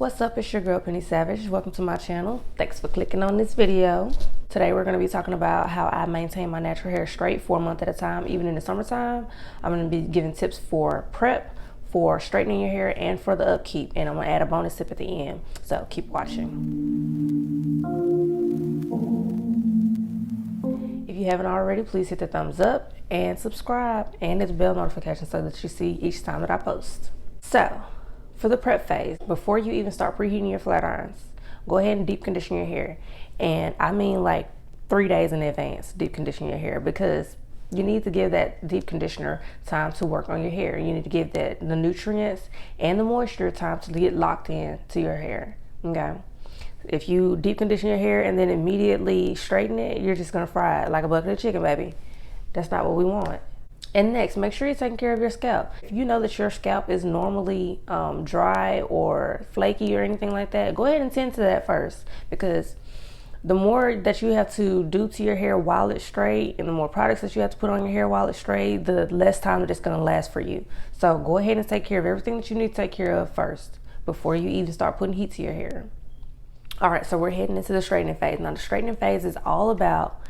What's up, it's your girl Penny Savage. Welcome to my channel. Thanks for clicking on this video. Today we're going to be talking about how I maintain my natural hair straight for a month at a time, even in the summertime. I'm going to be giving tips for prep, for straightening your hair, and for the upkeep, and I'm going to add a bonus tip at the end, so keep watching. If you haven't already, please hit the thumbs up and subscribe and hit the bell notification so that you see each time that I post. So for the prep phase, before you even start preheating your flat irons, go ahead and deep condition your hair. And I mean like 3 days in advance, deep condition your hair, because you need to give that deep conditioner time to work on your hair. You need to give that the nutrients and the moisture time to get locked in to your hair, okay? If you deep condition your hair and then immediately straighten it, you're just gonna fry it like a bucket of chicken, baby. That's not what we want. And next, make sure you're taking care of your scalp. If you know that your scalp is normally dry or flaky or anything like that, go ahead and tend to that first, because the more that you have to do to your hair while it's straight and the more products that you have to put on your hair while it's straight, the less time that it's going to last for you. So go ahead and take care of everything that you need to take care of first before you even start putting heat to your hair. All right, so we're heading into the straightening phase. Now, the straightening phase is all about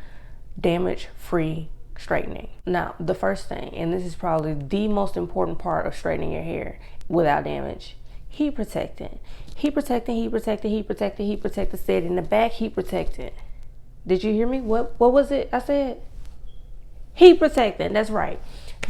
damage-free straightening. Now, the first thing, and this is probably the most important part of straightening your hair without damage: heat protectant. Heat protectant, heat protectant, heat protectant, heat protectant. Said in the back, heat protectant. Did you hear me? What was it I said? Heat protectant. That's right,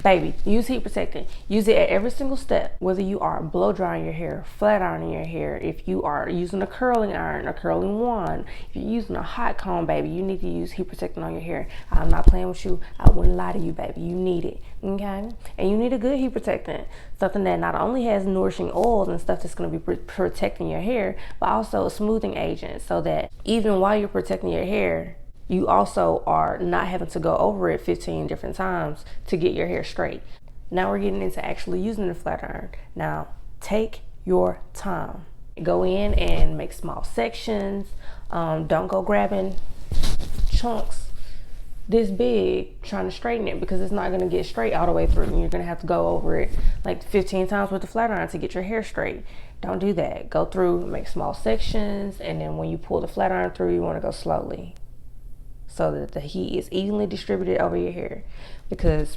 baby. Use heat protectant. Use it at every single step, whether you are blow drying your hair, flat ironing your hair, if you are using a curling iron, a curling wand, if you're using a hot comb, baby, you need to use heat protectant on your hair. I'm not playing with you. I wouldn't lie to you, baby. You need it, okay? And you need a good heat protectant, something that not only has nourishing oils and stuff that's going to be protecting your hair, but also a smoothing agent, so that even while you're protecting your hair, you also are not having to go over it 15 different times to get your hair straight. Now we're getting into actually using the flat iron. Now, take your time. Go in and make small sections. Don't go grabbing chunks this big trying to straighten it, because it's not going to get straight all the way through. You're going to have to go over it like 15 times with the flat iron to get your hair straight. Don't do that. Go through, make small sections, and then when you pull the flat iron through, you want to go slowly, so that the heat is evenly distributed over your hair. Because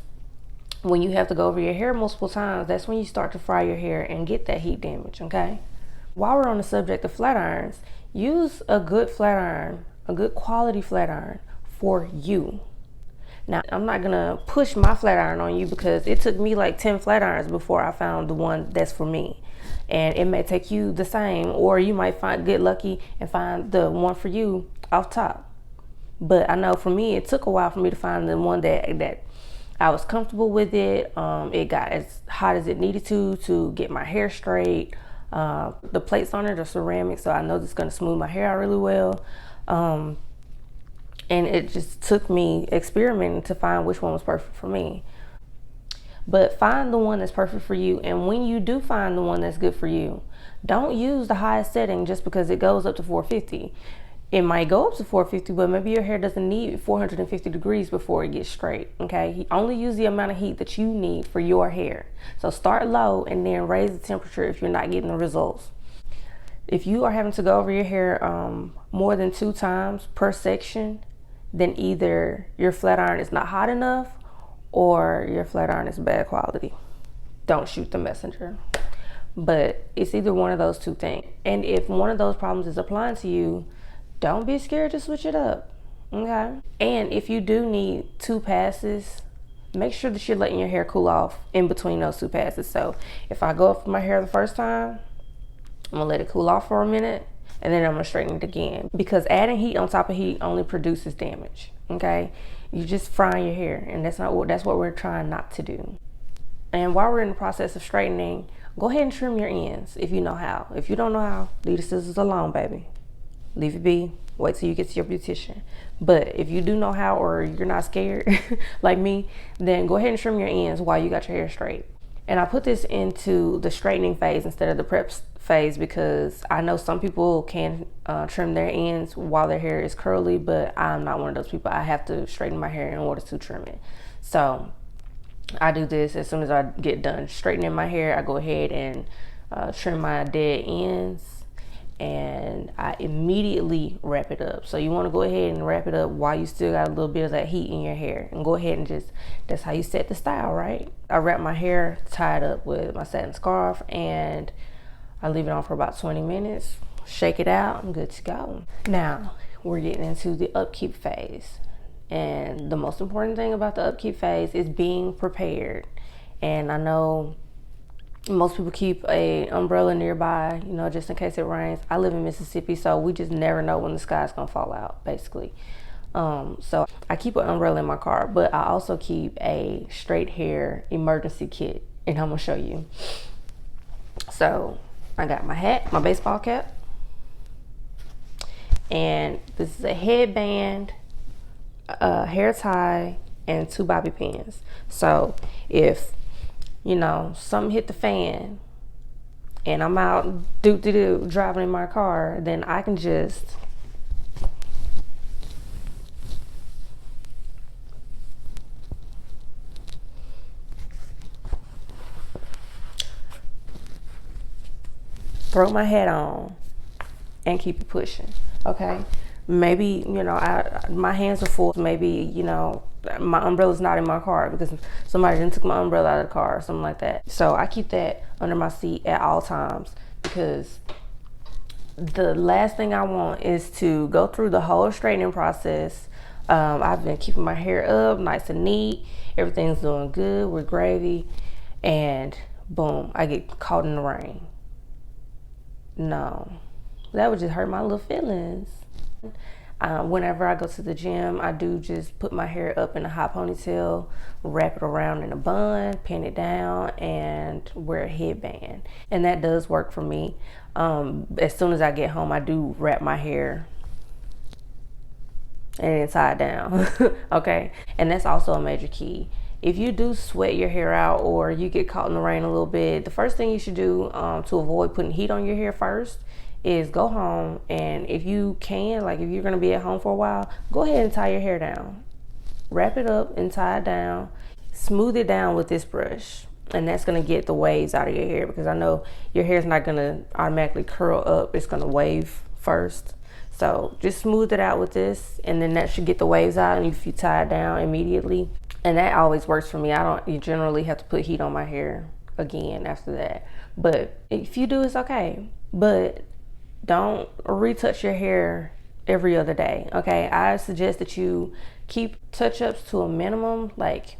when you have to go over your hair multiple times, that's when you start to fry your hair and get that heat damage, okay? While we're on the subject of flat irons, use a good flat iron, a good quality flat iron for you. Now, I'm not gonna push my flat iron on you, because it took me like 10 flat irons before I found the one that's for me. And it may take you the same, or you might get lucky and find the one for you off top. But I know for me, it took a while for me to find the one that I was comfortable with it. It got as hot as it needed to get my hair straight. The plates on it are ceramic, so I know it's going to smooth my hair out really well. And it just took me experimenting to find which one was perfect for me. But find the one that's perfect for you, and when you do find the one that's good for you, don't use the highest setting just because it goes up to 450. It might go up to 450, but maybe your hair doesn't need 450 degrees before it gets straight, okay? Only use the amount of heat that you need for your hair. So start low and then raise the temperature if you're not getting the results. If you are having to go over your hair more than 2 times per section, then either your flat iron is not hot enough or your flat iron is bad quality. Don't shoot the messenger. But it's either one of those two things. And if one of those problems is applying to you, don't be scared to switch it up, okay? And if you do need 2 passes, make sure that you're letting your hair cool off in between those 2 passes. So if I go up for my hair the first time, I'm gonna let it cool off for a minute, and then I'm gonna straighten it again. Because adding heat on top of heat only produces damage, okay? You just frying your hair, and that's what we're trying not to do. And while we're in the process of straightening, go ahead and trim your ends if you know how. If you don't know how, leave the scissors alone, baby. Leave it be. Wait till you get to your beautician. But if you do know how, or you're not scared like me, then go ahead and trim your ends while you got your hair straight. And I put this into the straightening phase instead of the prep phase, because I know some people can trim their ends while their hair is curly, but I'm not one of those people. I have to straighten my hair in order to trim it. So I do this as soon as I get done straightening my hair. I go ahead and trim my dead ends. and I immediately wrap it up. So you want to go ahead and wrap it up while you still got a little bit of that heat in your hair, and go ahead and just, that's how you set the style, right? I wrap my hair tied up with my satin scarf, and I leave it on for about 20 minutes, shake it out, I'm good to go. Now we're getting into the upkeep phase, and the most important thing about the upkeep phase is being prepared. And I know most people keep a umbrella nearby, you know, just in case it rains. I live in Mississippi, so we just never know when the sky's gonna fall out, basically. So I keep an umbrella in my car, but I also keep a straight hair emergency kit, and I'm gonna show you. So I got my hat, my baseball cap, and this is a headband, a hair tie, and 2 bobby pins. So if, you know, something hit the fan and I'm out driving in my car, then I can just throw my hat on and keep it pushing. Okay, maybe, you know, my hands are full. Maybe, you know, my umbrella's not in my car because somebody done took my umbrella out of the car or something like that. So I keep that under my seat at all times, because the last thing I want is to go through the whole straightening process. I've been keeping my hair up nice and neat, everything's doing good, we're gravy, and boom, I get caught in the rain. No, that would just hurt my little feelings. Whenever I go to the gym, I do just put my hair up in a high ponytail, wrap it around in a bun, pin it down, and wear a headband. And that does work for me. As soon as I get home, I do wrap my hair and then tie it down. Okay, and that's also a major key. If you do sweat your hair out or you get caught in the rain a little bit, the first thing you should do to avoid putting heat on your hair first is go home, and if you can, like if you're gonna be at home for a while, go ahead and tie your hair down. Wrap it up and tie it down. Smooth it down with this brush, and that's gonna get the waves out of your hair, because I know your hair's not gonna automatically curl up, it's gonna wave first. So just smooth it out with this, and then that should get the waves out, and if you tie it down immediately, and that always works for me. You generally have to put heat on my hair again after that. But if you do, it's okay. But don't retouch your hair every other day, okay? I suggest that you keep touch-ups to a minimum, like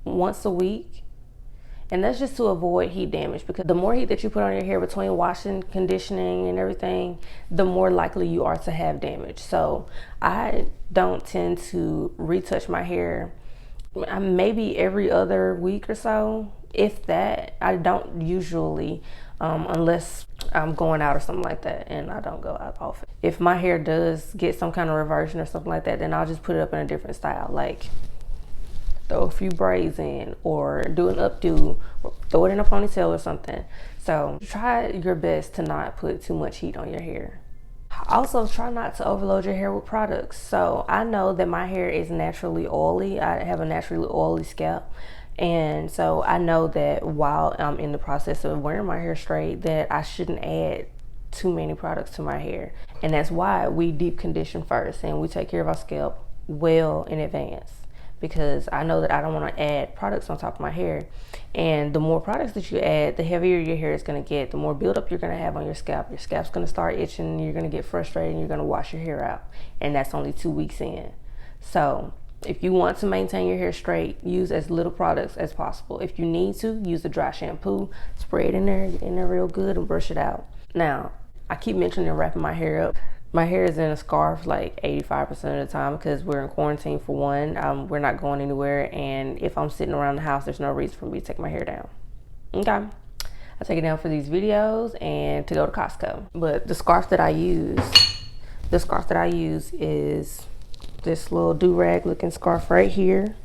once a week. And that's just to avoid heat damage, because the more heat that you put on your hair between washing, conditioning, and everything, the more likely you are to have damage. So I don't tend to retouch my hair maybe every other week or so, if that. I don't usually, unless I'm going out or something like that, and I don't go out often. If my hair does get some kind of reversion or something like that, then I'll just put it up in a different style, like throw a few braids in, or do an updo, or throw it in a ponytail or something. So try your best to not put too much heat on your hair. Also, try not to overload your hair with products. So I know that my hair is naturally oily. I have a naturally oily scalp. And so I know that while I'm in the process of wearing my hair straight, that I shouldn't add too many products to my hair. And that's why we deep condition first, and we take care of our scalp well in advance, because I know that I don't want to add products on top of my hair. And the more products that you add, the heavier your hair is going to get, the more buildup you're going to have on your scalp. Your scalp's going to start itching, you're going to get frustrated, and you're going to wash your hair out. And that's only 2 weeks in. So if you want to maintain your hair straight, use as little products as possible. If you need to, use a dry shampoo, spray it in there, get in there real good, and brush it out. Now, I keep mentioning wrapping my hair up. My hair is in a scarf like 85% of the time, because we're in quarantine for one. We're not going anywhere, and if I'm sitting around the house, there's no reason for me to take my hair down. Okay, I take it down for these videos and to go to Costco. But the scarf that I use is this little do-rag looking scarf right here,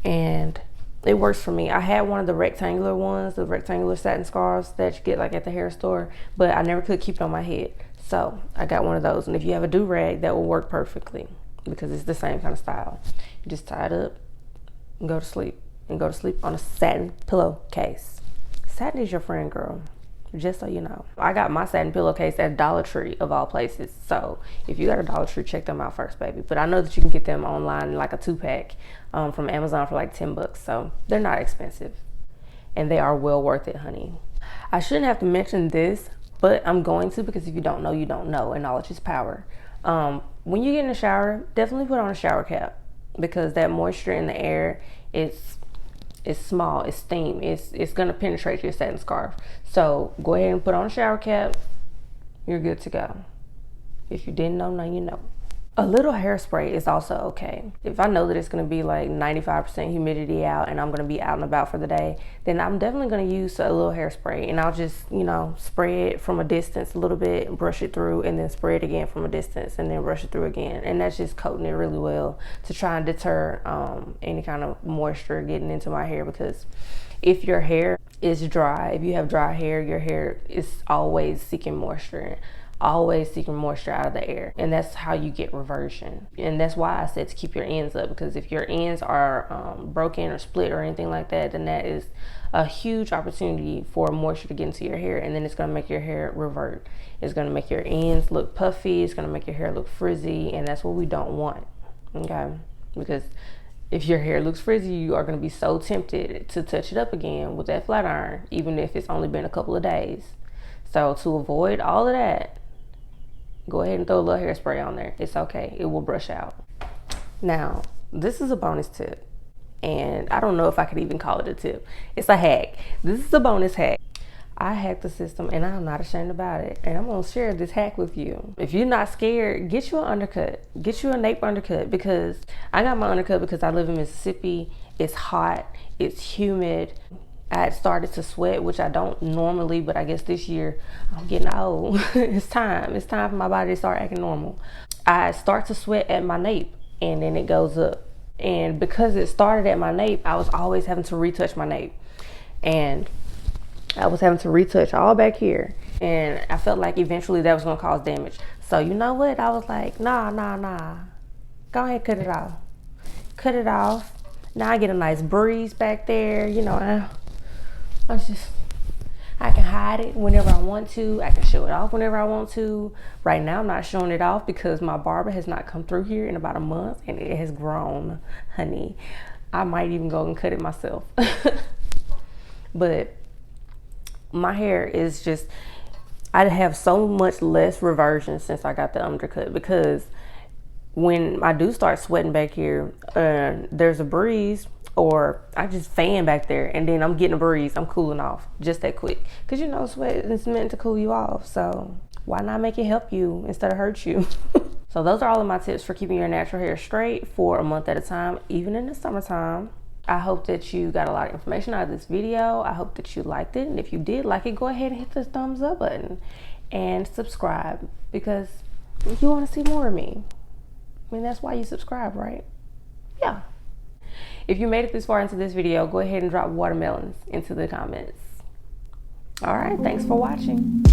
and it works for me. I had one of the rectangular ones, the rectangular satin scarves that you get like at the hair store, but I never could keep it on my head. So I got one of those, and if you have a do-rag, that will work perfectly, because it's the same kind of style. You just tie it up and go to sleep, on a satin pillowcase. Satin is your friend, girl. Just so you know. I got my satin pillowcase at Dollar Tree of all places. So if you got a Dollar Tree, check them out first, baby. But I know that you can get them online, like a 2-pack from Amazon for like 10 bucks. So they're not expensive and they are well worth it, honey. I shouldn't have to mention this, but I'm going to, because if you don't know, you don't know, and knowledge is power. When you get in the shower, definitely put on a shower cap, because that moisture in the air is small, it's steam, it's gonna penetrate your satin scarf. So go ahead and put on a shower cap. You're good to go. If you didn't know, now you know. A little hairspray is also okay. If I know that it's gonna be like 95% humidity out and I'm gonna be out and about for the day, then I'm definitely gonna use a little hairspray, and I'll just, you know, spray it from a distance a little bit, brush it through, and then spray it again from a distance, and then brush it through again. And that's just coating it really well to try and deter any kind of moisture getting into my hair, because if your hair is dry, if you have dry hair, your hair is always seeking moisture. Always seeking moisture out of the air, and that's how you get reversion. And that's why I said to keep your ends up, because if your ends are broken or split or anything like that, then that is a huge opportunity for moisture to get into your hair, and then it's going to make your hair revert. It's going to make your ends look puffy, it's going to make your hair look frizzy, and that's what we don't want. Okay, because if your hair looks frizzy, you are going to be so tempted to touch it up again with that flat iron, even if it's only been a couple of days. So to avoid all of that, go ahead and throw a little hairspray on there. It's okay. It will brush out. Now, this is a bonus tip, and I don't know if I could even call it a tip. It's a hack. This is a bonus hack. I hacked the system, and I'm not ashamed about it, and I'm going to share this hack with you. If you're not scared, get you an undercut. Get you a nape undercut, because I got my undercut because I live in Mississippi. It's hot. It's humid. I had started to sweat, which I don't normally, but I guess this year I'm getting old. It's time for my body to start acting normal. I start to sweat at my nape, and then it goes up. And because it started at my nape, I was always having to retouch my nape. And I was having to retouch all back here. And I felt like eventually that was gonna cause damage. So you know what? I was like, nah. Go ahead, cut it off. Cut it off. Now I get a nice breeze back there, you know. I can hide it whenever I want to. I can show it off whenever I want to. Right now, I'm not showing it off because my barber has not come through here in about a month, and it has grown, honey. I might even go and cut it myself. But my hair is just, I have so much less reversion since I got the undercut, because when I do start sweating back here, there's a breeze, or I just fan back there, and then I'm getting a breeze. I'm cooling off just that quick. Because you know, sweat is meant to cool you off. So why not make it help you instead of hurt you? So those are all of my tips for keeping your natural hair straight for a month at a time, even in the summertime. I hope that you got a lot of information out of this video. I hope that you liked it. And if you did like it, go ahead and hit the thumbs up button and subscribe, because you want to see more of me. I mean, that's why you subscribe, right? Yeah. If you made it this far into this video, go ahead and drop watermelons into the comments. All right, thanks for watching.